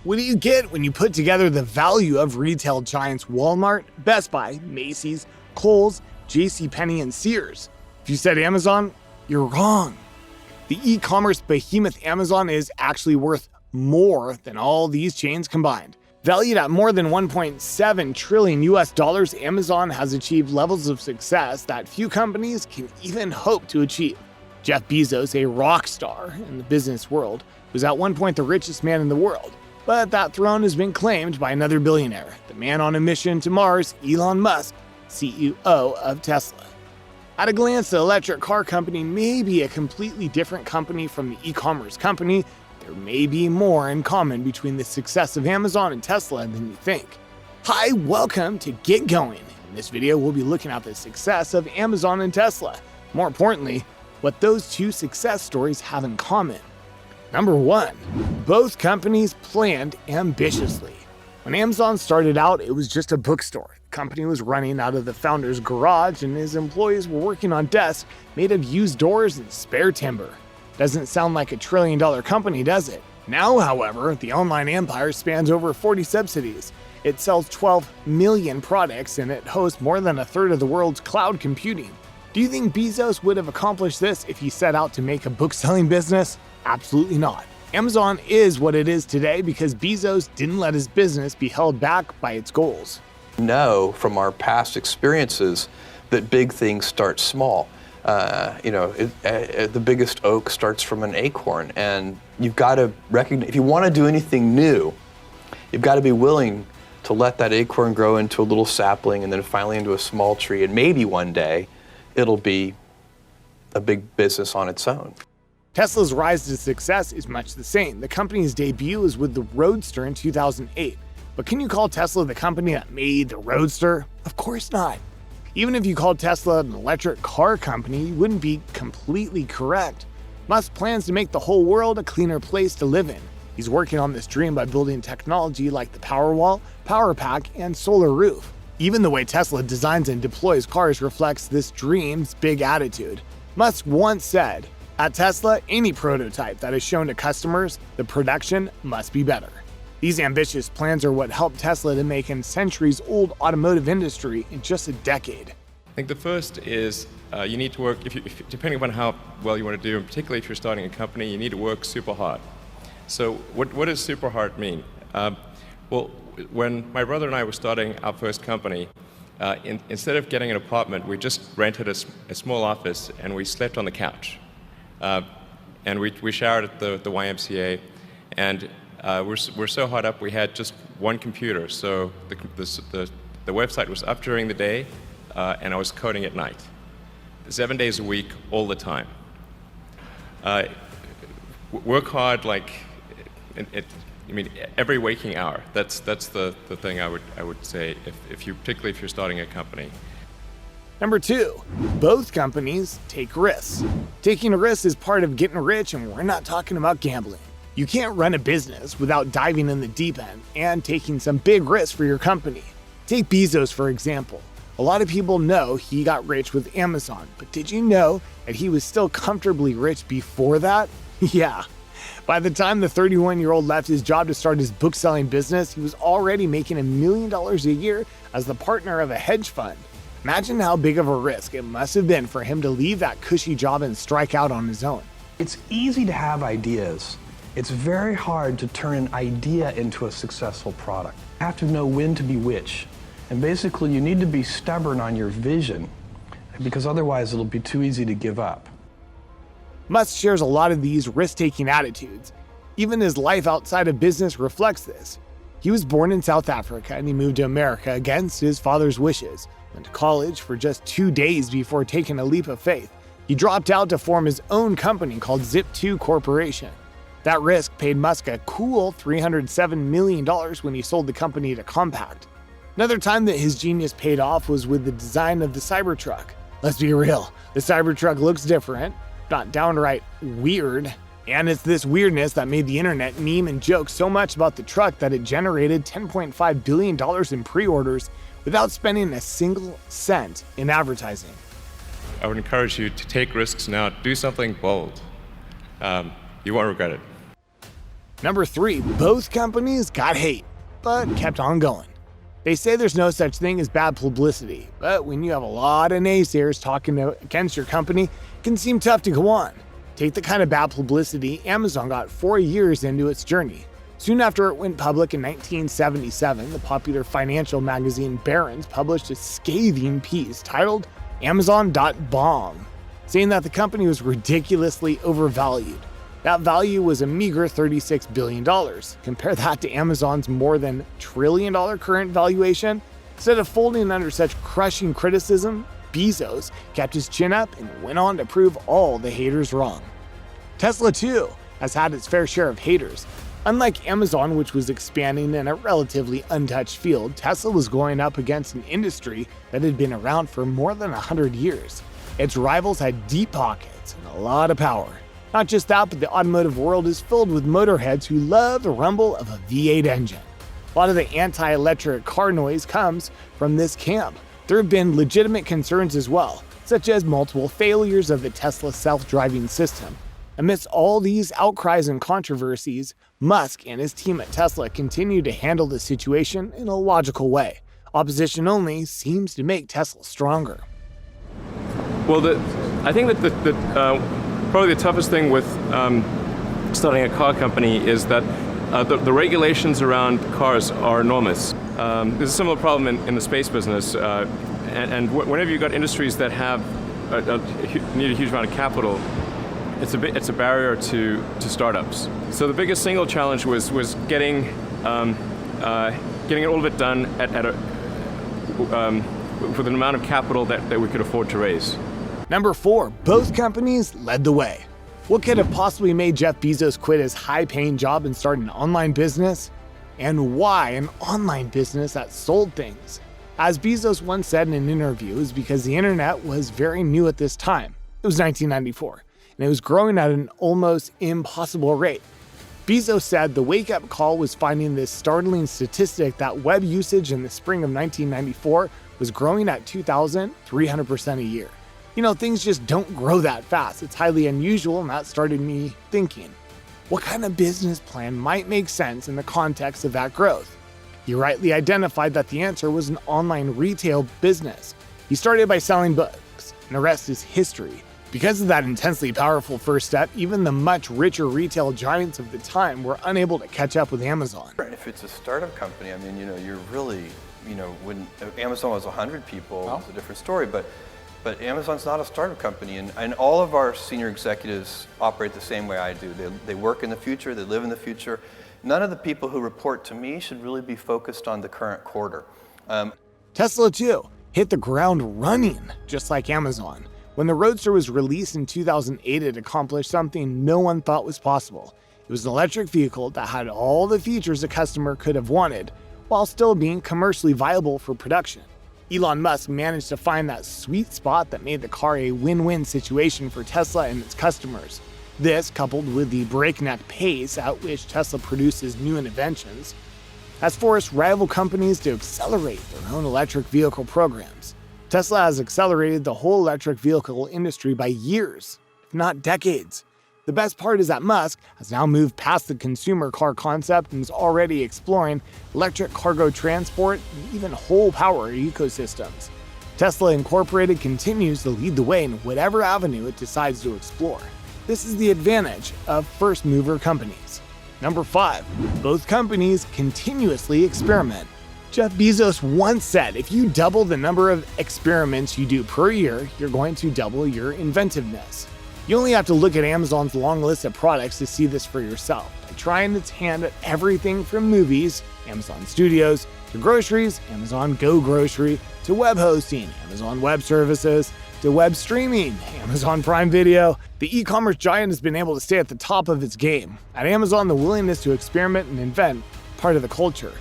What do you get when you put together the value of retail giants Walmart, Best Buy, Macy's, Kohl's, JCPenney, and Sears? If you said Amazon, you're wrong. The e-commerce behemoth Amazon is actually worth more than all these chains combined. Valued at more than 1.7 trillion US dollars, Amazon has achieved levels of success that few companies can even hope to achieve. Jeff Bezos, a rock star in the business world, was at one point the richest man in the world. But that throne has been claimed by another billionaire, the man on a mission to Mars, Elon Musk, CEO of Tesla. At a glance, the electric car company may be a completely different company from the e-commerce company. There may be more in common between the success of Amazon and Tesla than you think. Hi, welcome to Get Going. In this video, we'll be looking at the success of Amazon and Tesla. More importantly, what those two success stories have in common. Number 1, both companies planned ambitiously. When Amazon started out, it was just a bookstore. The company was running out of the founder's garage and his employees were working on desks made of used doors and spare timber. Doesn't sound like a trillion-dollar company, does it? Now, however, the online empire spans over 40 subsidiaries. It sells 12 million products and it hosts more than a third of the world's cloud computing. Do you think Bezos would have accomplished this if he set out to make a book-selling business? Absolutely not. Amazon is what it is today because Bezos didn't let his business be held back by its goals. We know from our past experiences that big things start small. The biggest oak starts from an acorn, and you've got to recognize, if you want to do anything new, you've got to be willing to let that acorn grow into a little sapling and then finally into a small tree, and maybe one day it'll be a big business on its own. Tesla's rise to success is much the same. The company's debut was with the Roadster in 2008. But can you call Tesla the company that made the Roadster? Of course not. Even if you called Tesla an electric car company, you wouldn't be completely correct. Musk plans to make the whole world a cleaner place to live in. He's working on this dream by building technology like the Powerwall, Powerpack, and Solar Roof. Even the way Tesla designs and deploys cars reflects this dream's big attitude. Musk once said, "At Tesla, any prototype that is shown to customers, the production must be better." These ambitious plans are what helped Tesla to make a centuries-old automotive industry in just a decade. I think the first is you need to work, depending upon how well you want to do, and particularly if you're starting a company, you need to work super hard. So what does super hard mean? Well, when my brother and I were starting our first company, instead of getting an apartment, we just rented a small office and we slept on the couch. And we showered at the YMCA, and we're so hot up we had just one computer, so the website was up during the day, and I was coding at night, 7 days a week, all the time. Work hard, like every waking hour. That's the thing I would say particularly if you're starting a company. Number 2, both companies take risks. Taking a risk is part of getting rich, and we're not talking about gambling. You can't run a business without diving in the deep end and taking some big risks for your company. Take Bezos, for example. A lot of people know he got rich with Amazon, but did you know that he was still comfortably rich before that? Yeah. By the time the 31-year-old left his job to start his book-selling business, he was already making $1 million a year as the partner of a hedge fund. Imagine how big of a risk it must have been for him to leave that cushy job and strike out on his own. It's easy to have ideas. It's very hard to turn an idea into a successful product. You have to know when to be which. And basically, you need to be stubborn on your vision, because otherwise it'll be too easy to give up. Musk shares a lot of these risk-taking attitudes. Even his life outside of business reflects this. He was born in South Africa and he moved to America against his father's wishes. Went to college for just 2 days before taking a leap of faith. He dropped out to form his own company called Zip2 Corporation. That risk paid Musk a cool $307 million when he sold the company to Compaq. Another time that his genius paid off was with the design of the Cybertruck. Let's be real, the Cybertruck looks different, not downright weird. And it's this weirdness that made the internet meme and joke so much about the truck that it generated $10.5 billion in pre-orders without spending a single cent in advertising. I would encourage you to take risks now. Do something bold. You won't regret it. Number 3, both companies got hate, but kept on going. They say there's no such thing as bad publicity, but when you have a lot of naysayers talking against your company, it can seem tough to go on. Take the kind of bad publicity Amazon got 4 years into its journey. Soon after it went public in 1977, the popular financial magazine Barron's published a scathing piece titled Amazon.bomb, saying that the company was ridiculously overvalued. That value was a meager $36 billion. Compare that to Amazon's more than $1 trillion current valuation. Instead of folding under such crushing criticism, Bezos kept his chin up and went on to prove all the haters wrong. Tesla, too, has had its fair share of haters. Unlike Amazon, which was expanding in a relatively untouched field, Tesla was going up against an industry that had been around for more than 100 years. Its rivals had deep pockets and a lot of power. Not just that, but the automotive world is filled with motorheads who love the rumble of a V8 engine. A lot of the anti-electric car noise comes from this camp. There have been legitimate concerns as well, such as multiple failures of the Tesla self-driving system. Amidst all these outcries and controversies, Musk and his team at Tesla continue to handle the situation in a logical way. Opposition only seems to make Tesla stronger. Well, I think that probably the toughest thing with starting a car company is that the regulations around cars are enormous. There's a similar problem in the space business, and whenever you've got industries that have need a huge amount of capital, it's a barrier to startups. So the biggest single challenge was getting all of it done with an amount of capital that we could afford to raise. Number 4, both companies led the way. What could have possibly made Jeff Bezos quit his high-paying job and start an online business? And why an online business that sold things? As Bezos once said in an interview, it was because the internet was very new at this time. It was 1994, and it was growing at an almost impossible rate. Bezos said the wake-up call was finding this startling statistic that web usage in the spring of 1994 was growing at 2,300% a year. You know, things just don't grow that fast. It's highly unusual, and that started me thinking, what kind of business plan might make sense in the context of that growth? He rightly identified that the answer was an online retail business. He started by selling books, and the rest is history. Because of that intensely powerful first step, even the much richer retail giants of the time were unable to catch up with Amazon. If it's a startup company, I mean, you're really, when Amazon was 100 people, it's a different story, but Amazon's not a startup company, and all of our senior executives operate the same way I do. They work in the future, they live in the future. None of the people who report to me should really be focused on the current quarter. Tesla, too, hit the ground running, just like Amazon. When the Roadster was released in 2008, it accomplished something no one thought was possible. It was an electric vehicle that had all the features a customer could have wanted, while still being commercially viable for production. Elon Musk managed to find that sweet spot that made the car a win-win situation for Tesla and its customers. This, coupled with the breakneck pace at which Tesla produces new inventions, has forced rival companies to accelerate their own electric vehicle programs. Tesla has accelerated the whole electric vehicle industry by years, if not decades. The best part is that Musk has now moved past the consumer car concept and is already exploring electric cargo transport and even whole power ecosystems. Tesla Incorporated continues to lead the way in whatever avenue it decides to explore. This is the advantage of first-mover companies. Number 5, both companies continuously experiment. Jeff Bezos once said, if you double the number of experiments you do per year, you're going to double your inventiveness. You only have to look at Amazon's long list of products to see this for yourself. By trying its hand at everything from movies, Amazon Studios, to groceries, Amazon Go Grocery, to web hosting, Amazon Web Services, to web streaming, Amazon Prime Video, the e-commerce giant has been able to stay at the top of its game. At Amazon, the willingness to experiment and invent is part of the culture.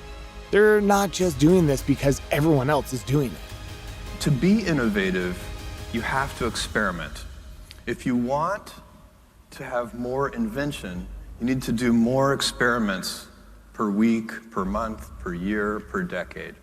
They're not just doing this because everyone else is doing it. To be innovative, you have to experiment. If you want to have more invention, you need to do more experiments per week, per month, per year, per decade.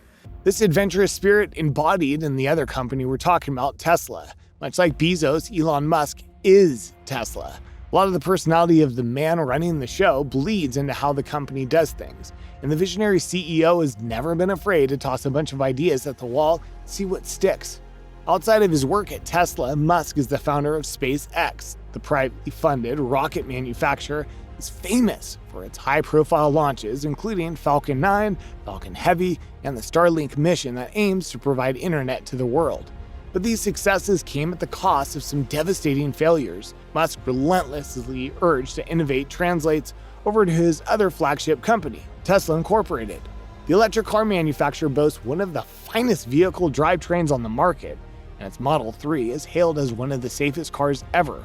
This adventurous spirit embodied in the other company we're talking about, Tesla. Much like Bezos, Elon Musk is Tesla. A lot of the personality of the man running the show bleeds into how the company does things, and the visionary CEO has never been afraid to toss a bunch of ideas at the wall and see what sticks. Outside of his work at Tesla, Musk is the founder of SpaceX. The privately funded rocket manufacturer is famous for its high-profile launches, including Falcon 9, Falcon Heavy, and the Starlink mission that aims to provide internet to the world. But these successes came at the cost of some devastating failures. Musk relentlessly urged to innovate translates over to his other flagship company, Tesla Incorporated. The electric car manufacturer boasts one of the finest vehicle drivetrains on the market, and its Model 3 is hailed as one of the safest cars ever.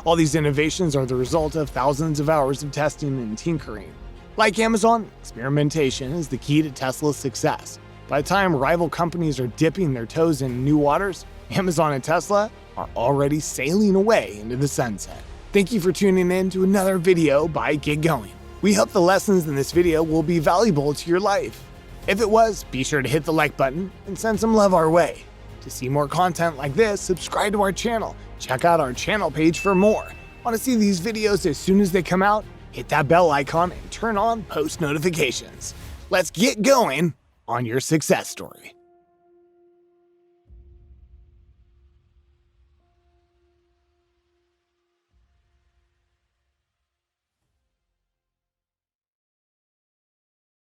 All these innovations are the result of thousands of hours of testing and tinkering. Like Amazon, experimentation is the key to Tesla's success. By the time rival companies are dipping their toes in new waters, Amazon and Tesla are already sailing away into the sunset. Thank you for tuning in to another video by Get Going. We hope the lessons in this video will be valuable to your life. If it was, be sure to hit the like button and send some love our way. To see more content like this, subscribe to our channel. Check out our channel page for more. Want to see these videos as soon as they come out? Hit that bell icon and turn on post notifications. Let's get going on your success story.